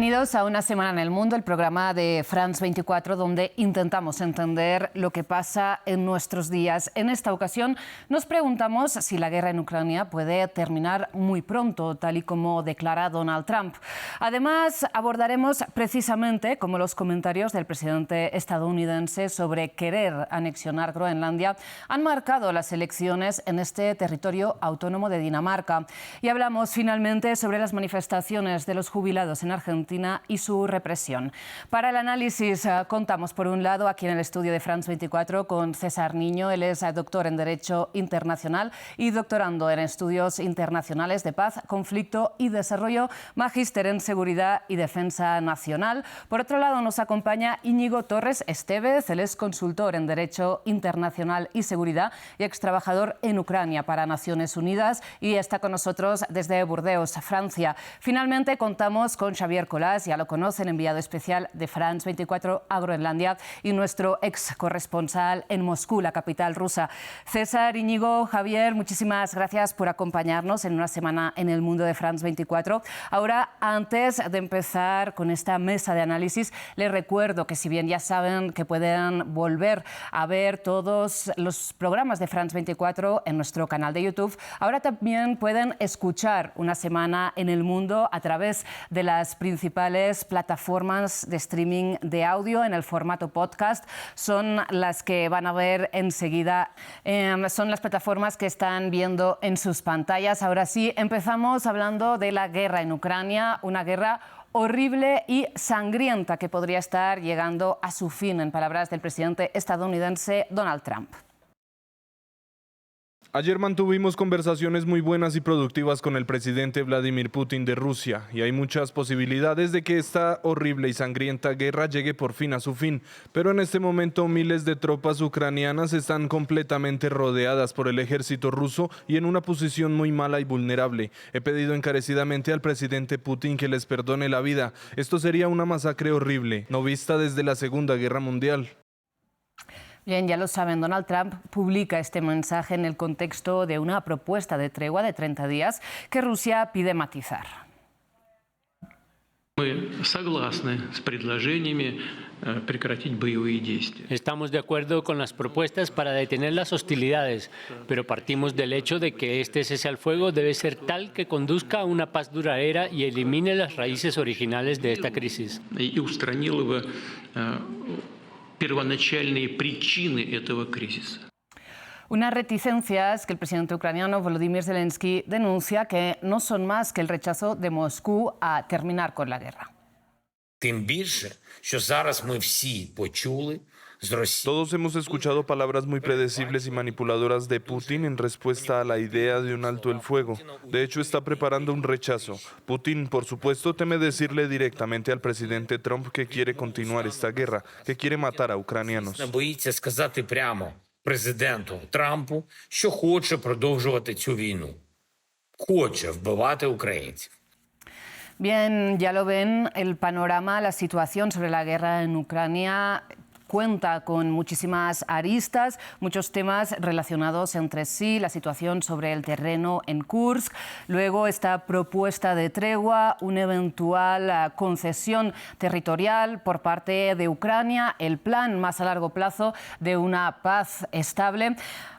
Bienvenidos a Una Semana en el Mundo, el programa de France 24, donde intentamos entender lo que pasa en nuestros días. En esta ocasión nos preguntamos si la guerra en Ucrania puede terminar muy pronto, tal y como declara Donald Trump. Además, abordaremos precisamente cómo los comentarios del presidente estadounidense sobre querer anexionar Groenlandia han marcado las elecciones en este territorio autónomo de Dinamarca. Y hablamos finalmente sobre las manifestaciones de los jubilados en Argentina y su represión. Para el análisis contamos por un lado aquí en el estudio de France 24 con César Niño. Él es doctor en Derecho Internacional y doctorando en Estudios Internacionales de Paz, Conflicto y Desarrollo, magíster en Seguridad y Defensa Nacional. Por otro lado nos acompaña Íñigo Torres Estevez. Él es consultor en Derecho Internacional y Seguridad y extrabajador en Ucrania para Naciones Unidas y está con nosotros desde Burdeos, Francia. Finalmente contamos con Xavier Colás, ya lo conocen, enviado especial de France 24 a Groenlandia y nuestro ex corresponsal en Moscú, la capital rusa. César, Íñigo, Javier, muchísimas gracias por acompañarnos en Una Semana en el Mundo de France 24. Ahora, antes de empezar con esta mesa de análisis, les recuerdo que si bien ya saben que pueden volver a ver todos los programas de France 24 en nuestro canal de YouTube, ahora también pueden escuchar Una Semana en el Mundo a través de las principales plataformas de streaming de audio en el formato podcast. Son las que van a ver enseguida, son las plataformas que están viendo en sus pantallas. Ahora sí, empezamos hablando de la guerra en Ucrania, una guerra horrible y sangrienta que podría estar llegando a su fin, en palabras del presidente estadounidense Donald Trump. Ayer mantuvimos conversaciones muy buenas y productivas con el presidente Vladimir Putin de Rusia y hay muchas posibilidades de que esta horrible y sangrienta guerra llegue por fin a su fin. Pero en este momento miles de tropas ucranianas están completamente rodeadas por el ejército ruso y en una posición muy mala y vulnerable. He pedido encarecidamente al presidente Putin que les perdone la vida. Esto sería una masacre horrible, no vista desde la Segunda Guerra Mundial. Bien, ya lo saben, Donald Trump publica este mensaje en el contexto de una propuesta de tregua de 30 días que Rusia pide matizar. Estamos de acuerdo con las propuestas para detener las hostilidades, pero partimos del hecho de que este cese al fuego debe ser tal que conduzca a una paz duradera y elimine las raíces originales de esta crisis. Unas reticencias que el presidente ucraniano Volodymyr Zelensky denuncia que no son más que el rechazo de Moscú a terminar con la guerra. Todos hemos escuchado palabras muy predecibles y manipuladoras de Putin en respuesta a la idea de un alto el fuego. De hecho, está preparando un rechazo. Putin, por supuesto, teme decirle directamente al presidente Trump que quiere continuar esta guerra, que quiere matar a ucranianos. Президенту Трампу, що хоче продовжувати цю війну. Хоче вбивати українців. Bien, ya lo ven, el panorama, la situación sobre la guerra en Ucrania cuenta con muchísimas aristas, muchos temas relacionados entre sí, la situación sobre el terreno en Kursk, luego esta propuesta de tregua, una eventual concesión territorial por parte de Ucrania, el plan más a largo plazo de una paz estable.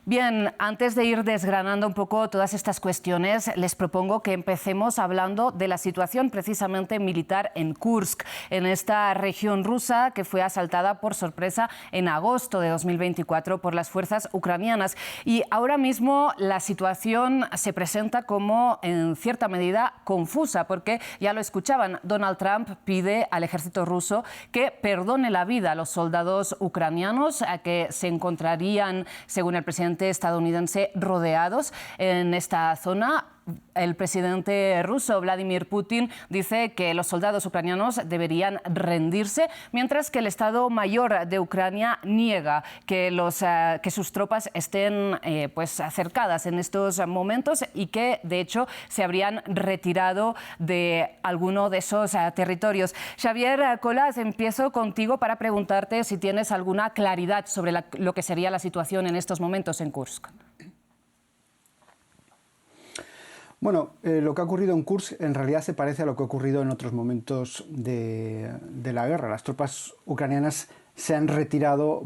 Bien, antes de ir desgranando un poco todas estas cuestiones, les propongo que empecemos hablando de la situación precisamente militar en Kursk, en esta región rusa que fue asaltada por sorpresa en agosto de 2024 por las fuerzas ucranianas. Y ahora mismo la situación se presenta como, en cierta medida, confusa, porque ya lo escuchaban, Donald Trump pide al ejército ruso que perdone la vida a los soldados ucranianos que se encontrarían, según el presidente estadounidense, rodeados en esta zona. El presidente ruso Vladimir Putin dice que los soldados ucranianos deberían rendirse, mientras que el Estado Mayor de Ucrania niega que sus tropas estén cercadas en estos momentos y que, de hecho, se habrían retirado de alguno de esos territorios. Xavier Colás, empiezo contigo para preguntarte si tienes alguna claridad sobre lo que sería la situación en estos momentos en Kursk. Bueno, lo que ha ocurrido en Kursk en realidad se parece a lo que ha ocurrido en otros momentos de la guerra. Las tropas ucranianas se han retirado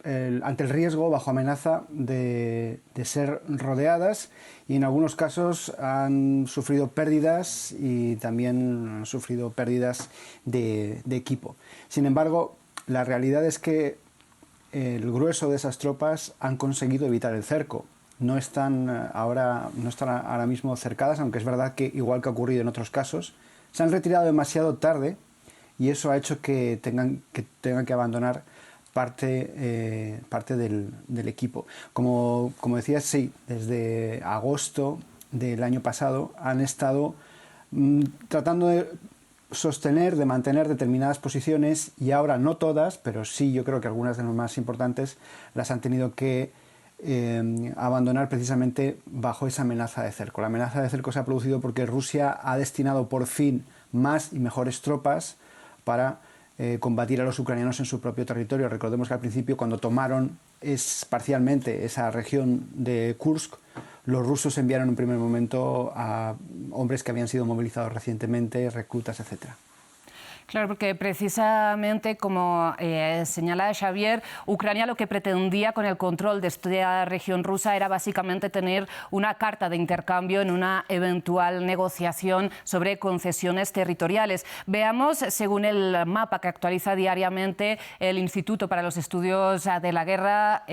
ante el riesgo, bajo amenaza de ser rodeadas, y en algunos casos han sufrido pérdidas y también han sufrido pérdidas de equipo. Sin embargo, la realidad es que el grueso de esas tropas han conseguido evitar el cerco. No están ahora mismo cercadas, aunque es verdad que, igual que ha ocurrido en otros casos, se han retirado demasiado tarde, y eso ha hecho que tengan que abandonar parte del equipo. Como decías, sí, desde agosto del año pasado han estado tratando de sostener, de mantener determinadas posiciones, y ahora no todas, pero sí, yo creo que algunas de las más importantes las han tenido que abandonar precisamente bajo esa amenaza de cerco. La amenaza de cerco se ha producido porque Rusia ha destinado por fin más y mejores tropas para combatir a los ucranianos en su propio territorio. Recordemos que al principio, cuando tomaron parcialmente esa región de Kursk, los rusos enviaron en un primer momento a hombres que habían sido movilizados recientemente, reclutas, etc. Claro, porque precisamente, como señala Xavier, Ucrania lo que pretendía con el control de esta región rusa era básicamente tener una carta de intercambio en una eventual negociación sobre concesiones territoriales. Veamos, según el mapa que actualiza diariamente el Instituto para los Estudios de la Guerra,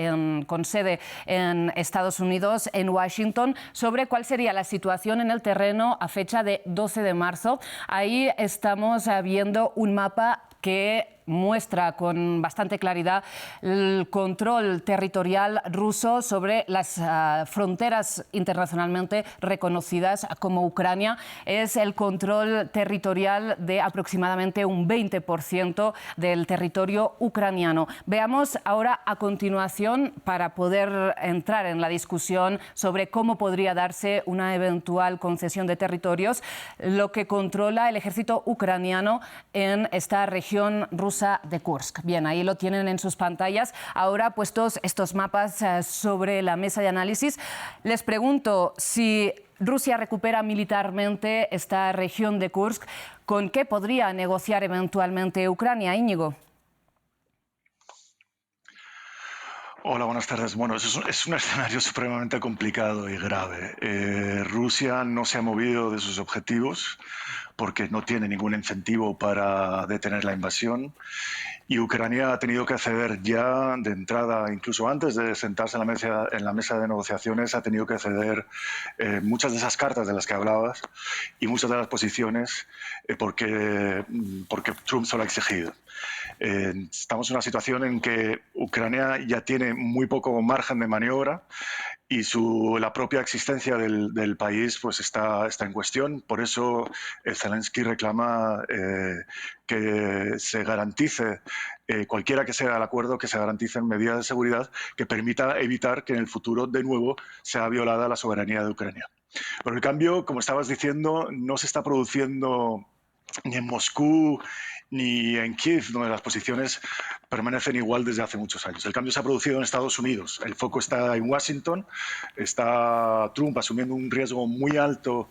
con sede en Estados Unidos, en Washington, sobre cuál sería la situación en el terreno a fecha de 12 de marzo. Ahí estamos viendo un mapa que muestra con bastante claridad el control territorial ruso sobre las fronteras internacionalmente reconocidas como Ucrania. Es el control territorial de aproximadamente un 20% del territorio ucraniano. Veamos ahora a continuación, para poder entrar en la discusión sobre cómo podría darse una eventual concesión de territorios, lo que controla el ejército ucraniano en esta región rusa de Kursk. Bien, ahí lo tienen en sus pantallas. Ahora, puestos estos mapas sobre la mesa de análisis, les pregunto, si Rusia recupera militarmente esta región de Kursk, ¿con qué podría negociar eventualmente Ucrania, Íñigo? Hola, buenas tardes. Bueno, es un escenario supremamente complicado y grave. Rusia no se ha movido de sus objetivos porque no tiene ningún incentivo para detener la invasión, y Ucrania ha tenido que ceder ya de entrada, incluso antes de sentarse en la mesa de negociaciones, ha tenido que ceder muchas de esas cartas de las que hablabas y muchas de las posiciones porque Trump se lo ha exigido. Estamos en una situación en que Ucrania ya tiene muy poco margen de maniobra, y la propia existencia del país pues está en cuestión. Por eso Zelensky reclama que se garantice, cualquiera que sea el acuerdo, que se garanticen medidas de seguridad que permita evitar que en el futuro de nuevo sea violada la soberanía de Ucrania. Pero el cambio, como estabas diciendo, no se está produciendo ni en Moscú ni en Kiev, donde las posiciones permanecen igual desde hace muchos años. El cambio se ha producido en Estados Unidos. El foco está en Washington. Está Trump asumiendo un riesgo muy alto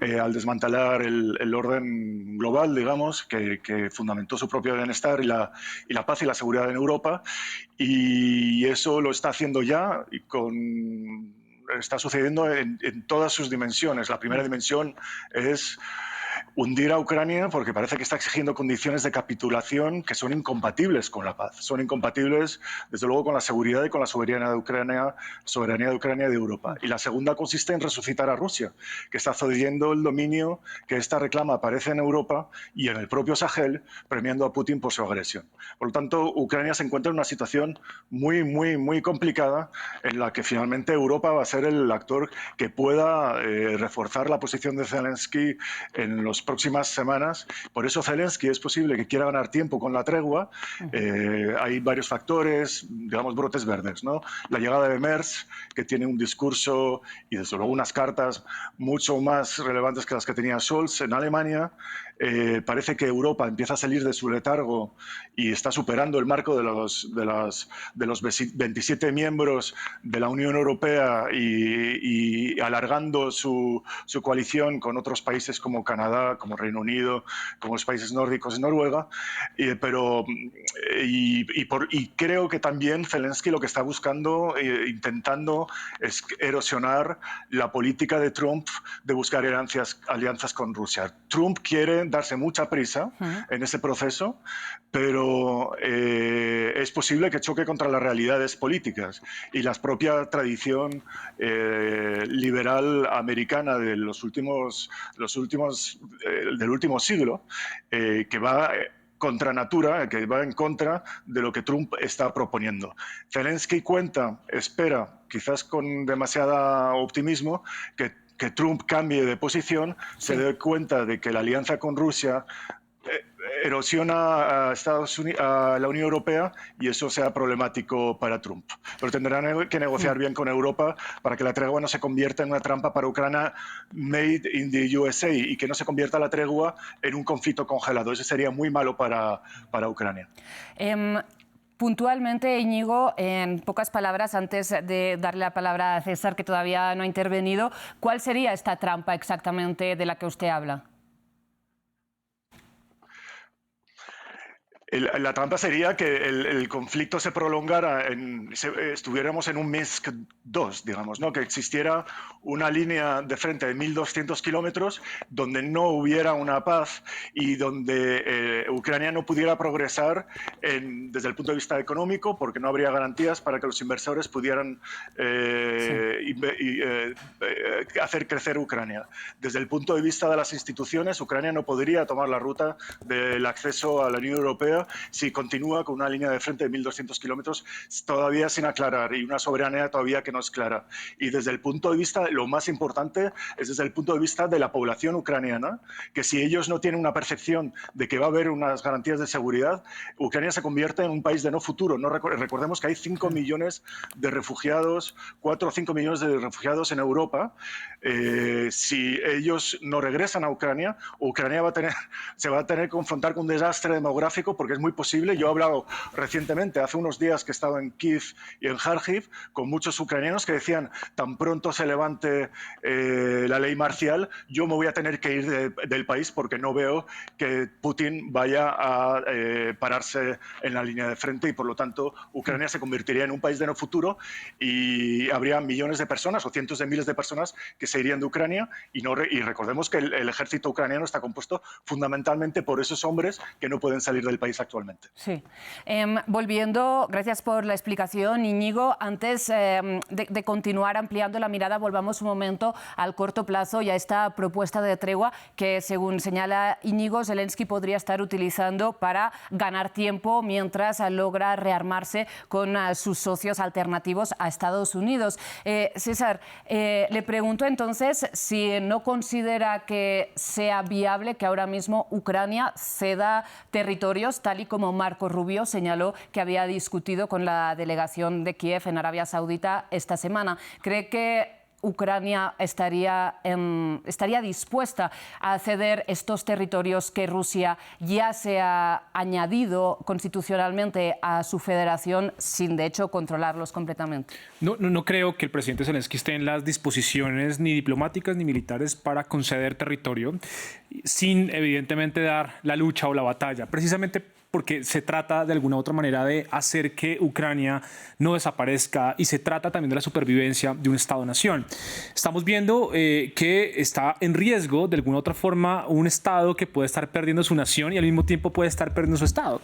al desmantelar el orden global, digamos, que fundamentó su propio bienestar y la paz y la seguridad en Europa. Y eso lo está haciendo ya está sucediendo en todas sus dimensiones. La primera dimensión es hundir a Ucrania, porque parece que está exigiendo condiciones de capitulación que son incompatibles con la paz, son incompatibles desde luego con la seguridad y con la soberanía de Ucrania y de Europa. Y la segunda consiste en resucitar a Rusia, que está cediendo el dominio que esta reclama, aparece en Europa y en el propio Sahel, premiando a Putin por su agresión. Por lo tanto, Ucrania se encuentra en una situación muy, muy, muy complicada, en la que finalmente Europa va a ser el actor que pueda reforzar la posición de Zelensky en las próximas semanas. Por eso Zelensky es posible que quiera ganar tiempo con la tregua. Hay varios factores, digamos, brotes verdes, ¿no? La llegada de Merz, que tiene un discurso y desde luego unas cartas mucho más relevantes que las que tenía Scholz en Alemania, parece que Europa empieza a salir de su letargo y está superando el marco de los 27 miembros de la Unión Europea y alargando su coalición con otros países como Canadá, como Reino Unido, como los países nórdicos y Noruega. Y creo que también Zelensky lo que está buscando, intentando, es erosionar la política de Trump de buscar alianzas con Rusia. Trump quiere darse mucha prisa en ese proceso, pero es posible que choque contra las realidades políticas y la propia tradición liberal americana de del último siglo, que va contra natura, que va en contra de lo que Trump está proponiendo. Zelensky espera, quizás con demasiado optimismo, que Trump cambie de posición, se dé cuenta de que la alianza con Rusia erosiona a la Unión Europea y eso sea problemático para Trump. Pero tendrán que negociar bien con Europa para que la tregua no se convierta en una trampa para Ucrania made in the USA y que no se convierta la tregua en un conflicto congelado. Eso sería muy malo para Ucrania. Puntualmente, Íñigo, en pocas palabras, antes de darle la palabra a César, que todavía no ha intervenido, ¿cuál sería esta trampa exactamente de la que usted habla? La trampa sería que el conflicto se prolongara, estuviéramos en un Minsk II, digamos, ¿no? Que existiera una línea de frente de 1.200 kilómetros donde no hubiera una paz y donde Ucrania no pudiera progresar desde el punto de vista económico porque no habría garantías para que los inversores pudieran hacer crecer Ucrania. Desde el punto de vista de las instituciones, Ucrania no podría tomar la ruta del acceso a la Unión Europea si continúa con una línea de frente de 1.200 kilómetros todavía sin aclarar y una soberanía todavía que no es clara. Y desde el punto de vista, lo más importante es desde el punto de vista de la población ucraniana, que si ellos no tienen una percepción de que va a haber unas garantías de seguridad, Ucrania se convierte en un país de no futuro. No recordemos que hay 5 millones de refugiados, 4 o 5 millones de refugiados en Europa. Si ellos no regresan a Ucrania, Ucrania se va a tener que confrontar con un desastre demográfico porque es muy posible. Yo he hablado recientemente, hace unos días que he estado en Kiev y en Kharkiv, con muchos ucranianos que decían, tan pronto se levante la ley marcial, yo me voy a tener que ir del país porque no veo que Putin vaya a pararse en la línea de frente y por lo tanto Ucrania se convertiría en un país de no futuro y habría millones de personas o cientos de miles de personas que se irían de Ucrania y recordemos que el ejército ucraniano está compuesto fundamentalmente por esos hombres que no pueden salir del país actualmente. Sí. Volviendo, gracias por la explicación, Íñigo. Antes de continuar ampliando la mirada, volvamos un momento al corto plazo y a esta propuesta de tregua que, según señala Íñigo, Zelensky podría estar utilizando para ganar tiempo mientras logra rearmarse con sus socios alternativos a Estados Unidos. César, le pregunto entonces si no considera que sea viable que ahora mismo Ucrania ceda territorios, tal y como Marco Rubio señaló que había discutido con la delegación de Kiev en Arabia Saudita esta semana. ¿Cree que Ucrania estaría dispuesta a ceder estos territorios que Rusia ya se ha añadido constitucionalmente a su federación sin, de hecho, controlarlos completamente? No creo que el presidente Zelensky esté en las disposiciones ni diplomáticas ni militares para conceder territorio sin, evidentemente, dar la lucha o la batalla, precisamente porque se trata de alguna u otra manera de hacer que Ucrania no desaparezca y se trata también de la supervivencia de un Estado-nación. Estamos viendo que está en riesgo de alguna u otra forma un Estado que puede estar perdiendo su nación y al mismo tiempo puede estar perdiendo su Estado.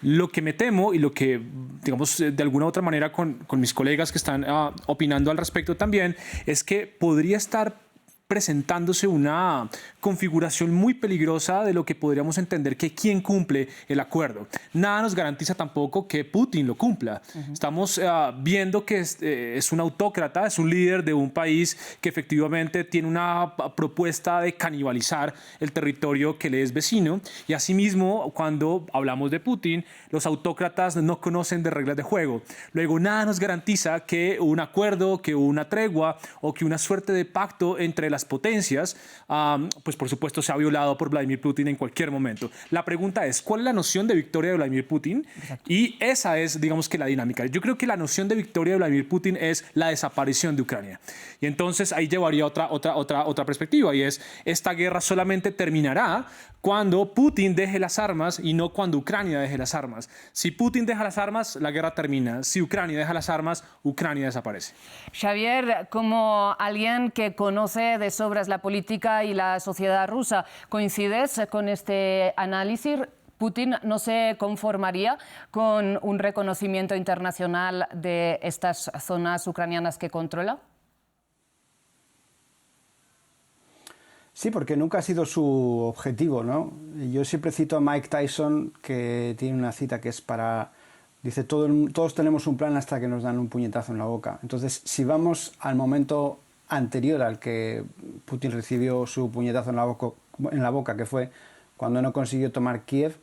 Lo que me temo y lo que, digamos, de alguna u otra manera con mis colegas que están opinando al respecto también es que podría estar presentándose una configuración muy peligrosa de lo que podríamos entender que quién cumple el acuerdo. Nada nos garantiza tampoco que Putin lo cumpla. Estamos viendo que es un autócrata, es un líder de un país que efectivamente tiene una propuesta de canibalizar el territorio que le es vecino y asimismo cuando hablamos de Putin, los autócratas no conocen de reglas de juego. Luego nada nos garantiza que un acuerdo, que una tregua o que una suerte de pacto entre las las potencias, pues por supuesto se ha violado por Vladimir Putin en cualquier momento. La pregunta es, ¿cuál es la noción de victoria de Vladimir Putin? Exacto. Y esa es, digamos que la dinámica. Yo creo que la noción de victoria de Vladimir Putin es la desaparición de Ucrania. Y entonces ahí llevaría otra perspectiva, y es, esta guerra solamente terminará cuando Putin deje las armas y no cuando Ucrania deje las armas. Si Putin deja las armas, la guerra termina. Si Ucrania deja las armas, Ucrania desaparece. Xavier, como alguien que conoce de sobras la política y la sociedad rusa, ¿coincides con este análisis? ¿Putin no se conformaría con un reconocimiento internacional de estas zonas ucranianas que controla? Sí, porque nunca ha sido su objetivo, ¿no? Yo siempre cito a Mike Tyson, que tiene una cita que es para... Dice, todos tenemos un plan hasta que nos dan un puñetazo en la boca. Entonces, si vamos al momento anterior al que Putin recibió su puñetazo en la boca, que fue cuando no consiguió tomar Kiev,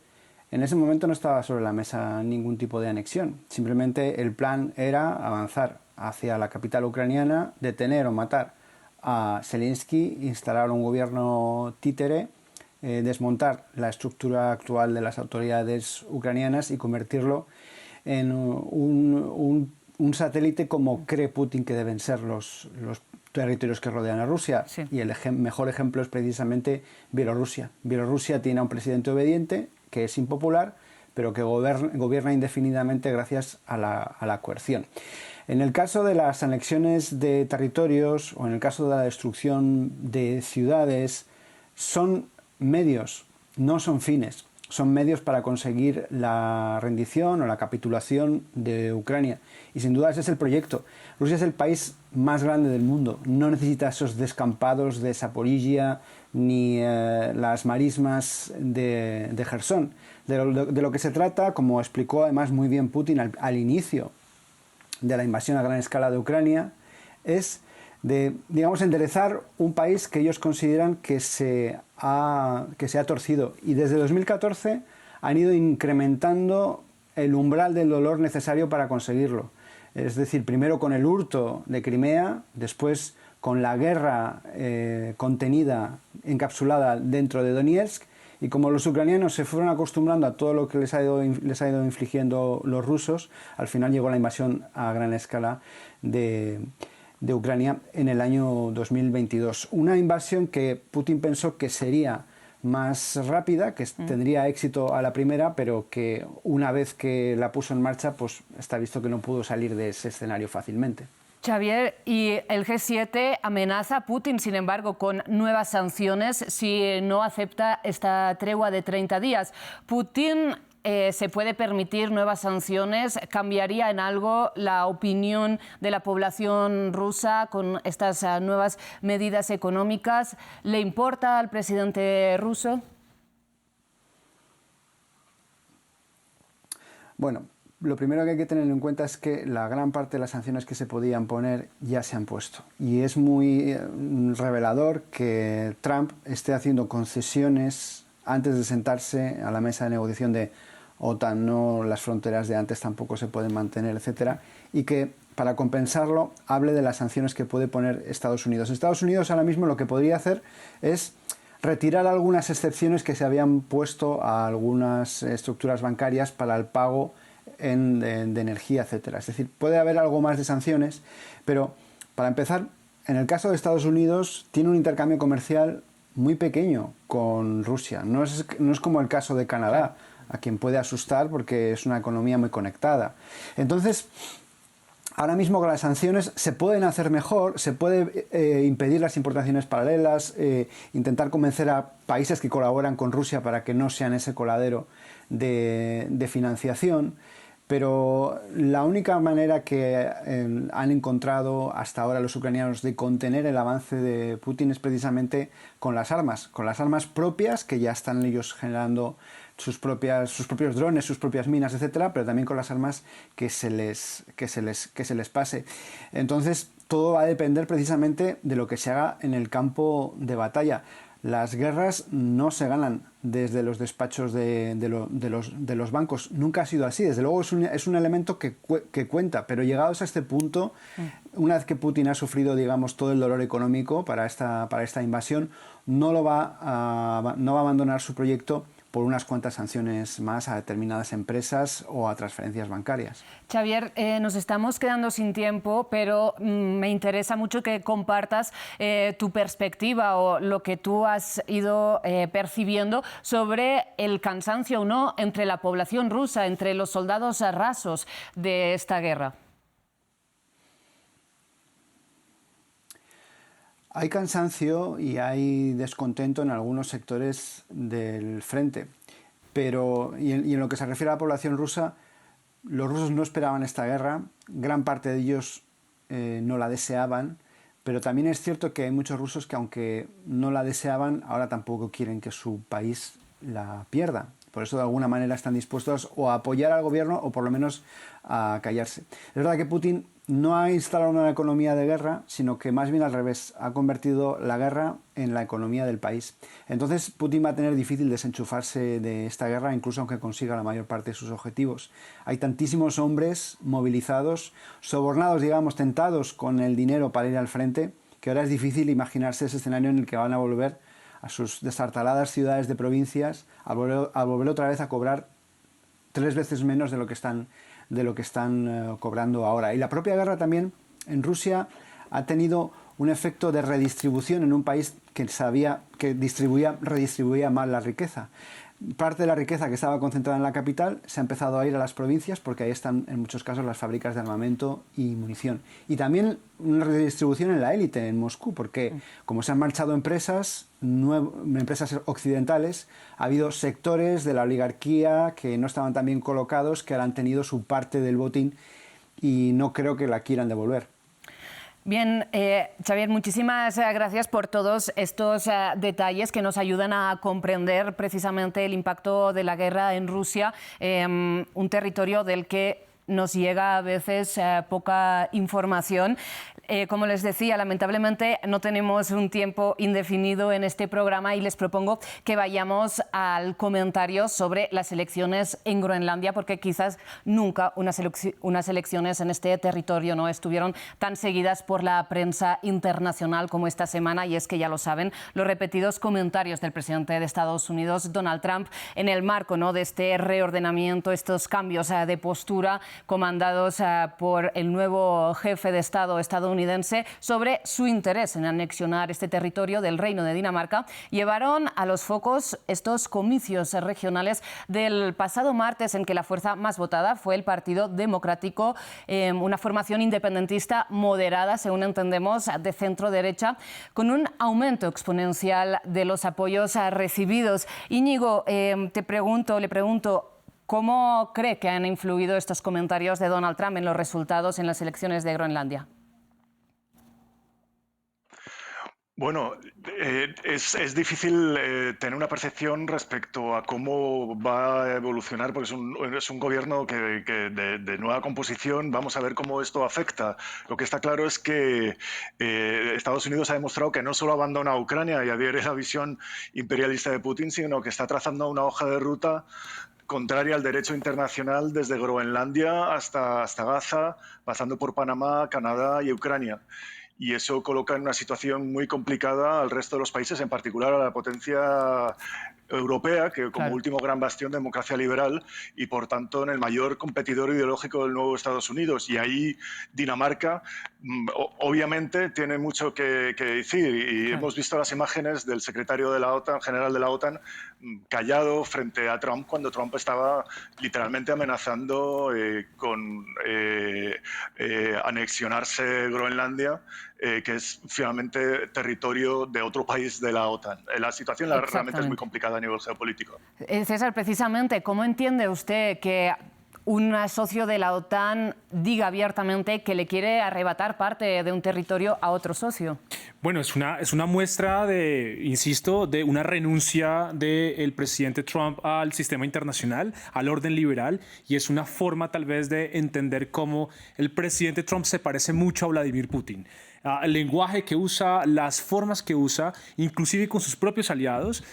en ese momento no estaba sobre la mesa ningún tipo de anexión. Simplemente el plan era avanzar hacia la capital ucraniana, detener o matar a Zelensky, instalar un gobierno títere, desmontar la estructura actual de las autoridades ucranianas y convertirlo en un satélite como cree Putin que deben ser los territorios que rodean a Rusia. Sí. Y el mejor ejemplo es precisamente Bielorrusia. Bielorrusia tiene a un presidente obediente que es impopular, pero que gobierna indefinidamente gracias a la coerción. En el caso de las anexiones de territorios o en el caso de la destrucción de ciudades, son medios, no son fines. Son medios para conseguir la rendición o la capitulación de Ucrania. Y sin duda ese es el proyecto. Rusia es el país más grande del mundo. No necesita esos descampados de Zaporizhia ni las marismas de Jersón. De lo que se trata, como explicó además muy bien Putin al inicio de la invasión a gran escala de Ucrania, es de, digamos, enderezar un país que ellos consideran que se ha torcido. Y desde 2014 han ido incrementando el umbral del dolor necesario para conseguirlo. Es decir, primero con el hurto de Crimea, después con la guerra contenida, encapsulada dentro de Donetsk, y como los ucranianos se fueron acostumbrando a todo lo que les ha ido infligiendo los rusos, al final llegó la invasión a gran escala de Ucrania en el año 2022. Una invasión que Putin pensó que sería más rápida, que tendría éxito a la primera, pero que una vez que la puso en marcha, pues está visto que no pudo salir de ese escenario fácilmente. Xavier, y el G7 amenaza a Putin, sin embargo, con nuevas sanciones si no acepta esta tregua de 30 días. Putin se puede permitir nuevas sanciones. ¿Cambiaría en algo la opinión de la población rusa con estas nuevas medidas económicas? ¿Le importa al presidente ruso? Bueno, lo primero que hay que tener en cuenta es que la gran parte de las sanciones que se podían poner ya se han puesto. Y es muy revelador que Trump esté haciendo concesiones antes de sentarse a la mesa de negociación de OTAN. No, las fronteras de antes tampoco se pueden mantener, etcétera. Y que para compensarlo hable de las sanciones que puede poner Estados Unidos. Estados Unidos ahora mismo lo que podría hacer es retirar algunas excepciones que se habían puesto a algunas estructuras bancarias para el pago de energía, etcétera. Es decir, puede haber algo más de sanciones, pero para empezar, en el caso de Estados Unidos tiene un intercambio comercial muy pequeño con Rusia. No es como el caso de Canadá, a quien puede asustar porque es una economía muy conectada. Entonces, ahora mismo con las sanciones se pueden hacer mejor, se puede impedir las importaciones paralelas, intentar convencer a países que colaboran con Rusia para que no sean ese coladero de financiación. Pero la única manera que han encontrado hasta ahora los ucranianos de contener el avance de Putin es precisamente con las armas propias, que ya están ellos generando sus propios drones, sus propias minas, etcétera, pero también con las armas que se les pase. Entonces, todo va a depender precisamente de lo que se haga en el campo de batalla. Las guerras no se ganan desde los despachos de los bancos. Nunca ha sido así. Desde luego es un elemento que cuenta, pero llegados a este punto, una vez que Putin ha sufrido, digamos, todo el dolor económico para esta invasión, no va a abandonar su proyecto por unas cuantas sanciones más a determinadas empresas o a transferencias bancarias. Xavier, nos estamos quedando sin tiempo, pero me interesa mucho que compartas tu perspectiva o lo que tú has ido percibiendo sobre el cansancio o no entre la población rusa, entre los soldados rasos de esta guerra. Hay cansancio y hay descontento en algunos sectores del frente, pero y en lo que se refiere a la población rusa, los rusos no esperaban esta guerra, gran parte de ellos no la deseaban, pero también es cierto que hay muchos rusos que, aunque no la deseaban, ahora tampoco quieren que su país la pierda. Por eso, de alguna manera, están dispuestos o a apoyar al gobierno o por lo menos a callarse. Es verdad que Putin no ha instalado una economía de guerra, sino que más bien al revés, ha convertido la guerra en la economía del país. Entonces Putin va a tener difícil desenchufarse de esta guerra, incluso aunque consiga la mayor parte de sus objetivos. Hay tantísimos hombres movilizados, sobornados, digamos, tentados con el dinero para ir al frente, que ahora es difícil imaginarse ese escenario en el que van a volver a sus destartaladas ciudades de provincias, a volver otra vez a cobrar 3 veces menos de lo que están cobrando ahora. Y la propia guerra también en Rusia ha tenido un efecto de redistribución en un país que sabía que redistribuía mal la riqueza. Parte de la riqueza que estaba concentrada en la capital se ha empezado a ir a las provincias porque ahí están en muchos casos las fábricas de armamento y munición. Y también una redistribución en la élite, en Moscú, porque como se han marchado empresas occidentales, ha habido sectores de la oligarquía que no estaban tan bien colocados, que ahora han tenido su parte del botín y no creo que la quieran devolver. Bien, Xavier, muchísimas gracias por todos estos detalles que nos ayudan a comprender precisamente el impacto de la guerra en Rusia, un territorio del que nos llega a veces poca información. Como les decía, lamentablemente no tenemos un tiempo indefinido en este programa y les propongo que vayamos al comentario sobre las elecciones en Groenlandia, porque quizás nunca unas elecciones en este territorio no estuvieron tan seguidas por la prensa internacional como esta semana, y es que ya lo saben, los repetidos comentarios del presidente de Estados Unidos, Donald Trump, en el marco de este reordenamiento, estos cambios de postura comandados por el nuevo jefe de Estado estadounidense sobre su interés en anexionar este territorio del Reino de Dinamarca, llevaron a los focos estos comicios regionales del pasado martes, en que la fuerza más votada fue el Partido Democrático, una formación independentista moderada, según entendemos, de centro-derecha, con un aumento exponencial de los apoyos recibidos. Íñigo, le pregunto, ¿cómo cree que han influido estos comentarios de Donald Trump en los resultados en las elecciones de Groenlandia? Bueno, es difícil tener una percepción respecto a cómo va a evolucionar, porque es un gobierno que de nueva composición. Vamos a ver cómo esto afecta. Lo que está claro es que Estados Unidos ha demostrado que no solo abandona a Ucrania y adhiere a la visión imperialista de Putin, sino que está trazando una hoja de ruta contraria al derecho internacional desde Groenlandia hasta Gaza, pasando por Panamá, Canadá y Ucrania. Y eso coloca en una situación muy complicada al resto de los países, en particular a la potencia europea, que como último gran bastión de democracia liberal y, por tanto, en el mayor competidor ideológico del nuevo Estados Unidos. Y ahí Dinamarca, obviamente, tiene mucho que decir. Y hemos visto las imágenes del secretario de la OTAN, general de la OTAN, callado frente a Trump, cuando Trump estaba literalmente amenazando con anexionarse Groenlandia, que es finalmente territorio de otro país de la OTAN. La situación realmente es muy complicada a nivel geopolítico. César, precisamente, ¿cómo entiende usted que un socio de la OTAN diga abiertamente que le quiere arrebatar parte de un territorio a otro socio? Bueno, es una muestra insisto, de una renuncia del presidente Trump al sistema internacional, al orden liberal, y es una forma tal vez de entender cómo el presidente Trump se parece mucho a Vladimir Putin. el lenguaje que usa, las formas que usa, inclusive con sus propios aliados,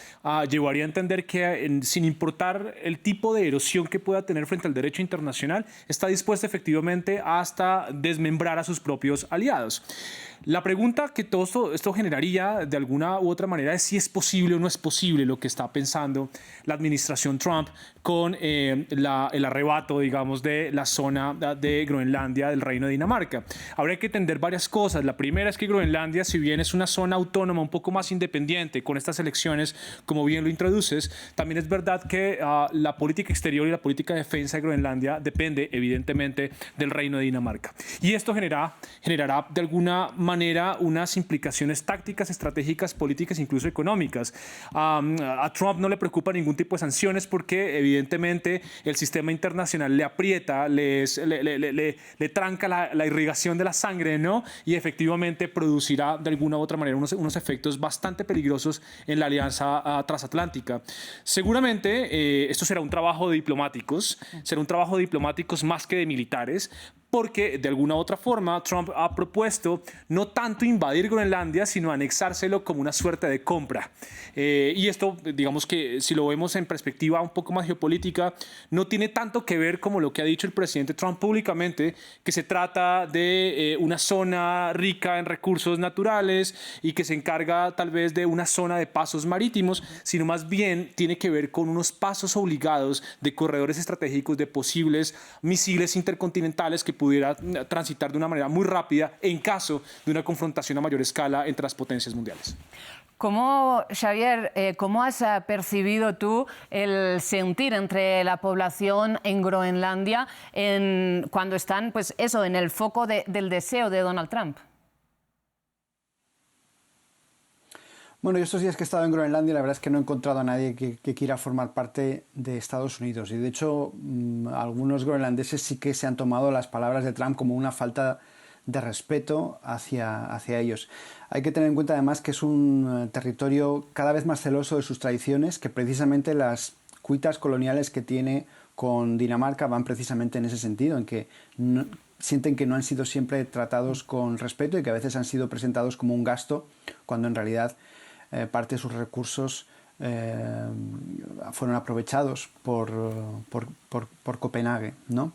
llevaría a entender que sin importar el tipo de erosión que pueda tener frente al derecho internacional, está dispuesta efectivamente hasta desmembrar a sus propios aliados. La pregunta que todo esto generaría de alguna u otra manera es si es posible o no es posible lo que está pensando la administración Trump con el arrebato, digamos, de la zona de Groenlandia del Reino de Dinamarca. Habría que entender varias cosas. La primera es que Groenlandia, si bien es una zona autónoma un poco más independiente con estas elecciones, como bien lo introduces, también es verdad que la política exterior y la política de defensa de Groenlandia depende evidentemente del Reino de Dinamarca. Y esto generará de alguna manera unas implicaciones tácticas, estratégicas, políticas, incluso económicas. A Trump no le preocupa ningún tipo de sanciones porque evidentemente el sistema internacional le aprieta, le tranca la irrigación de la sangre, ¿no? Y efectivamente producirá de alguna u otra manera unos efectos bastante peligrosos en la alianza transatlántica. Seguramente esto será un trabajo de diplomáticos, más que de militares, porque de alguna u otra forma Trump ha propuesto no tanto invadir Groenlandia, sino anexárselo como una suerte de compra. Y esto, digamos que si lo vemos en perspectiva un poco más geopolítica, no tiene tanto que ver como lo que ha dicho el presidente Trump públicamente, que se trata de una zona rica en recursos naturales y que se encarga tal vez de una zona de pasos marítimos, sino más bien tiene que ver con unos pasos obligados de corredores estratégicos de posibles misiles intercontinentales que pudiera transitar de una manera muy rápida en caso de una confrontación a mayor escala entre las potencias mundiales. Xavier, ¿cómo has percibido tú el sentir entre la población en Groenlandia cuando están, pues eso, en el foco del deseo de Donald Trump? Bueno, yo estos días que he estado en Groenlandia, la verdad es que no he encontrado a nadie que quiera formar parte de Estados Unidos. Y de hecho, algunos groenlandeses sí que se han tomado las palabras de Trump como una falta de respeto hacia ellos. Hay que tener en cuenta además que es un territorio cada vez más celoso de sus tradiciones, que precisamente las cuitas coloniales que tiene con Dinamarca van precisamente en ese sentido, en que sienten que no han sido siempre tratados con respeto y que a veces han sido presentados como un gasto, cuando en realidad parte de sus recursos fueron aprovechados por Copenhague, ¿no?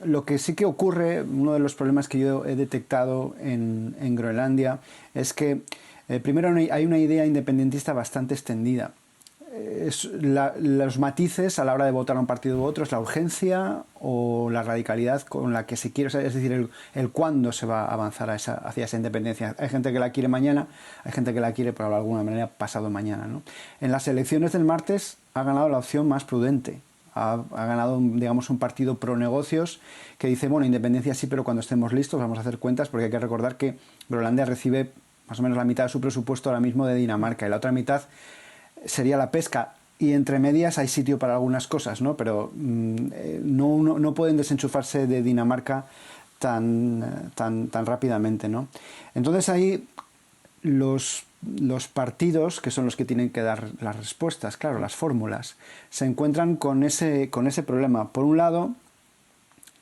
Lo que sí que ocurre, uno de los problemas que yo he detectado en Groenlandia, es que primero hay una idea independentista bastante extendida. Los matices a la hora de votar a un partido u otro es la urgencia o la radicalidad con la que se quiere, es decir, el cuándo se va a avanzar hacia esa independencia. Hay gente que la quiere mañana, hay gente que la quiere, por alguna manera, pasado mañana, ¿no? En las elecciones del martes ha ganado la opción más prudente. Ha ganado, digamos, un partido pro negocios que dice, bueno, independencia sí, pero cuando estemos listos vamos a hacer cuentas, porque hay que recordar que Groenlandia recibe más o menos la mitad de su presupuesto ahora mismo de Dinamarca y la otra mitad sería la pesca, y entre medias hay sitio para algunas cosas, ¿no? Pero no pueden desenchufarse de Dinamarca tan rápidamente, ¿no? Entonces ahí los partidos, que son los que tienen que dar las respuestas, claro, las fórmulas, se encuentran con ese problema. Por un lado,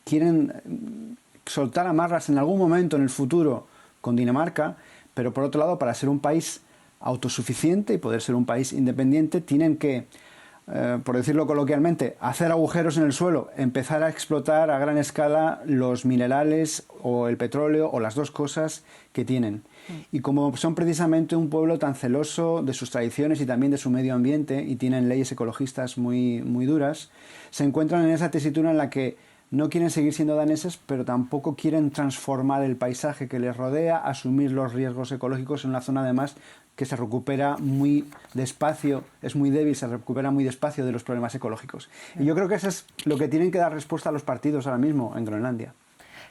quieren soltar amarras en algún momento en el futuro con Dinamarca, pero por otro lado, para ser un país autosuficiente y poder ser un país independiente, tienen que, por decirlo coloquialmente, hacer agujeros en el suelo, empezar a explotar a gran escala los minerales o el petróleo o las dos cosas que tienen. Y como son precisamente un pueblo tan celoso de sus tradiciones y también de su medio ambiente y tienen leyes ecologistas muy duras, se encuentran en esa tesitura en la que no quieren seguir siendo daneses, pero tampoco quieren transformar el paisaje que les rodea, asumir los riesgos ecológicos en una zona además que se recupera muy despacio, es muy débil, se recupera muy despacio de los problemas ecológicos. Y yo creo que eso es lo que tienen que dar respuesta a los partidos ahora mismo en Groenlandia.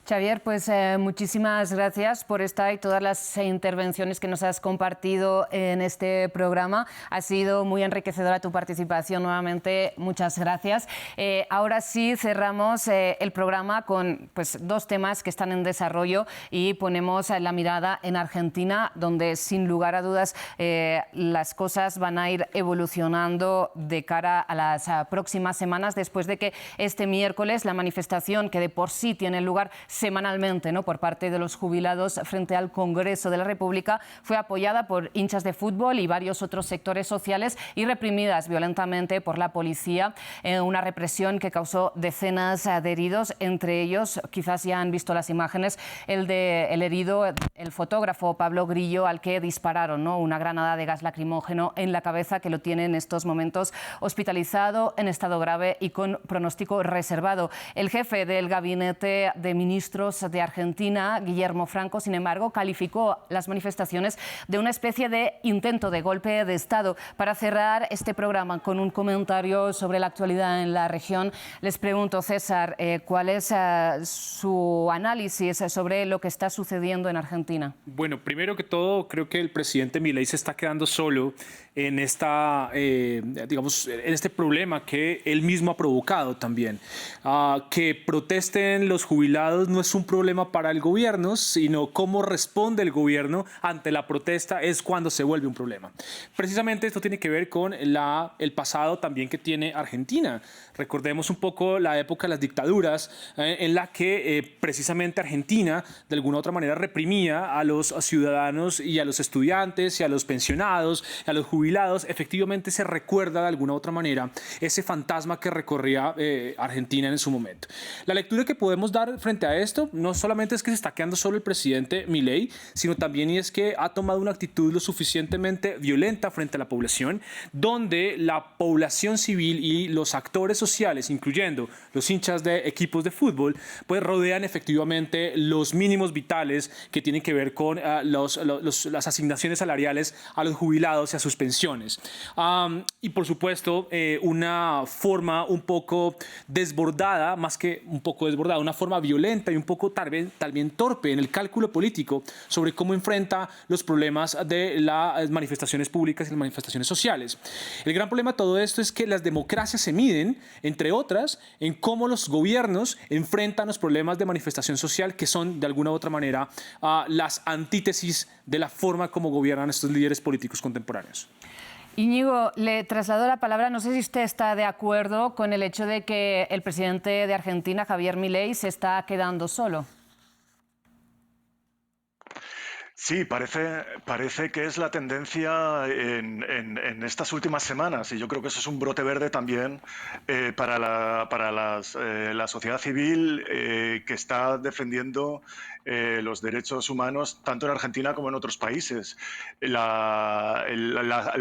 Xavier, pues muchísimas gracias por esta y todas las intervenciones que nos has compartido en este programa. Ha sido muy enriquecedora tu participación nuevamente. Muchas gracias. Ahora sí cerramos el programa con dos temas que están en desarrollo y ponemos la mirada en Argentina, donde sin lugar a dudas las cosas van a ir evolucionando de cara a las próximas semanas, después de que este miércoles la manifestación que de por sí tiene lugar semanalmente, ¿no?, por parte de los jubilados frente al Congreso de la República, fue apoyada por hinchas de fútbol y varios otros sectores sociales y reprimidas violentamente por la policía. Una represión que causó decenas de heridos, entre ellos, quizás ya han visto las imágenes, el herido, el fotógrafo Pablo Grillo, al que dispararon, ¿no?, una granada de gas lacrimógeno en la cabeza, que lo tiene en estos momentos hospitalizado en estado grave y con pronóstico reservado. El jefe del Gabinete de Ministros de Argentina, Guillermo Franco, sin embargo, calificó las manifestaciones de una especie de intento de golpe de Estado. Para cerrar este programa con un comentario sobre la actualidad en la región, les pregunto, César, ¿cuál es su análisis sobre lo que está sucediendo en Argentina? Bueno, primero que todo, creo que el presidente Milei se está quedando solo en digamos, en este problema que él mismo ha provocado también. Que protesten los jubilados no es un problema para el gobierno, sino cómo responde el gobierno ante la protesta es cuando se vuelve un problema. Precisamente esto tiene que ver con el pasado también que tiene Argentina. Recordemos un poco la época de las dictaduras en la que precisamente Argentina de alguna u otra manera reprimía a los ciudadanos y a los estudiantes y a los pensionados, y a los jubilados. Efectivamente se recuerda de alguna u otra manera ese fantasma que recorría Argentina en su momento. La lectura que podemos dar frente a esto no solamente es que se está quedando solo el presidente Milei, sino también es que ha tomado una actitud lo suficientemente violenta frente a la población, donde la población civil y los actores sociales, incluyendo los hinchas de equipos de fútbol, pues rodean efectivamente los mínimos vitales que tienen que ver con las asignaciones salariales a los jubilados y a sus pensiones. Y por supuesto, una forma un poco desbordada, más que un poco desbordada, una forma violenta y un poco también torpe en el cálculo político sobre cómo enfrenta los problemas de las manifestaciones públicas y las manifestaciones sociales. El gran problema de todo esto es que las democracias se miden, entre otras, en cómo los gobiernos enfrentan los problemas de manifestación social, que son de alguna u otra manera las antítesis de la forma como gobiernan estos líderes políticos contemporáneos. Íñigo, le traslado la palabra. No sé si usted está de acuerdo con el hecho de que el presidente de Argentina, Javier Milei, se está quedando solo. Sí, parece que es la tendencia en estas últimas semanas, y yo creo que eso es un brote verde también para la sociedad civil que está defendiendo los derechos humanos tanto en Argentina como en otros países. La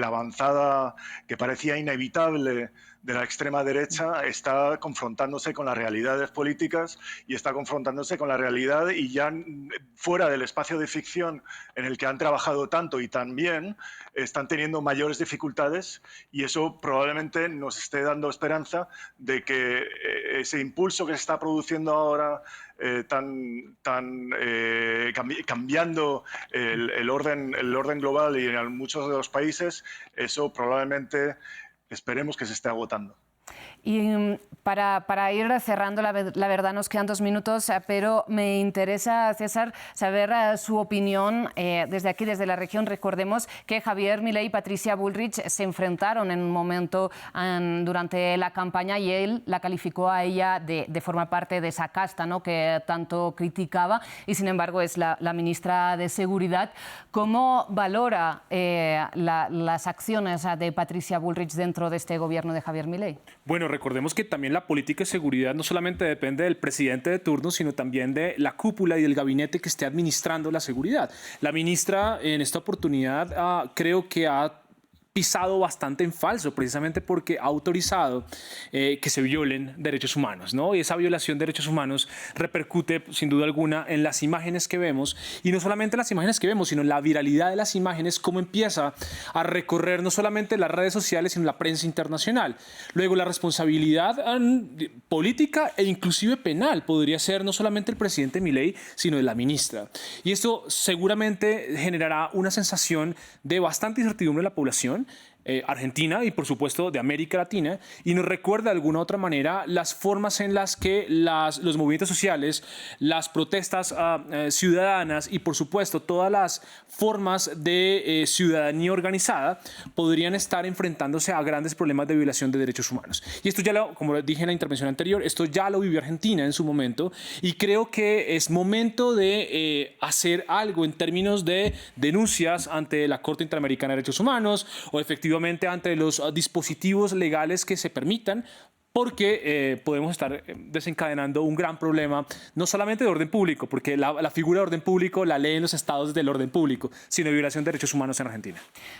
avanzada que parecía inevitable de la extrema derecha está confrontándose con las realidades políticas y está confrontándose con la realidad, y ya fuera del espacio de ficción en el que han trabajado tanto y tan bien, están teniendo mayores dificultades, y eso probablemente nos esté dando esperanza de que ese impulso que se está produciendo ahora, cambiando el orden global y en muchos de los países, eso probablemente esperemos que se esté agotando. Y para ir cerrando, la verdad nos quedan 2 minutos, pero me interesa, César, saber su opinión desde aquí, desde la región. Recordemos que Javier Milei y Patricia Bullrich se enfrentaron en un momento durante la campaña, y él la calificó a ella de formar parte de esa casta, ¿no?, que tanto criticaba, y sin embargo es la ministra de Seguridad. ¿Cómo valora las acciones de Patricia Bullrich dentro de este gobierno de Javier Milei? Bueno, recordemos que también la política de seguridad no solamente depende del presidente de turno, sino también de la cúpula y del gabinete que esté administrando la seguridad. La ministra en esta oportunidad creo que ha pisado bastante en falso, precisamente porque ha autorizado que se violen derechos humanos, ¿no? Y esa violación de derechos humanos repercute, sin duda alguna, en las imágenes que vemos, y no solamente en las imágenes que vemos, sino en la viralidad de las imágenes, cómo empieza a recorrer no solamente las redes sociales, sino la prensa internacional. Luego, la responsabilidad política e inclusive penal podría ser no solamente el presidente Milei, sino de la ministra. Y esto seguramente generará una sensación de bastante incertidumbre en la población, Argentina y por supuesto de América Latina, y nos recuerda de alguna u otra manera las formas en las que los movimientos sociales, las protestas ciudadanas y por supuesto todas las formas de ciudadanía organizada podrían estar enfrentándose a grandes problemas de violación de derechos humanos. Y esto ya como dije en la intervención anterior, esto ya lo vivió Argentina en su momento, y creo que es momento de hacer algo en términos de denuncias ante la Corte Interamericana de Derechos Humanos o efectivamente ante los dispositivos legales que se permitan, porque podemos estar desencadenando un gran problema, no solamente de orden público, porque la figura de orden público la leen los estados del orden público, sino de violación de derechos humanos en Argentina.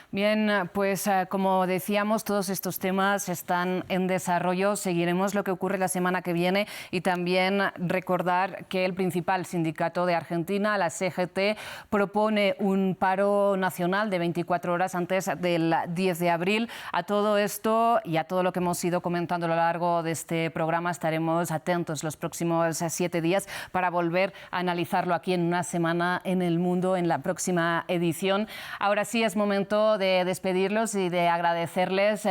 Bien, pues como decíamos, todos estos temas están en desarrollo. Seguiremos lo que ocurre la semana que viene y también recordar que el principal sindicato de Argentina, la CGT, propone un paro nacional de 24 horas antes del 10 de abril. A todo esto y a todo lo que hemos ido comentando a lo largo de este programa estaremos atentos los próximos 7 días para volver a analizarlo aquí en Una Semana en el Mundo en la próxima edición. Ahora sí es momento de despedirlos y de agradecerles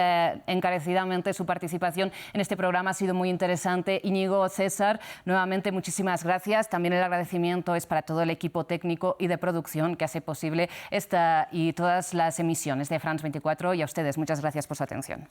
encarecidamente su participación en este programa. Ha sido muy interesante. Íñigo, César, nuevamente muchísimas gracias. También el agradecimiento es para todo el equipo técnico y de producción que hace posible esta y todas las emisiones de France 24, y a ustedes muchas gracias por su atención.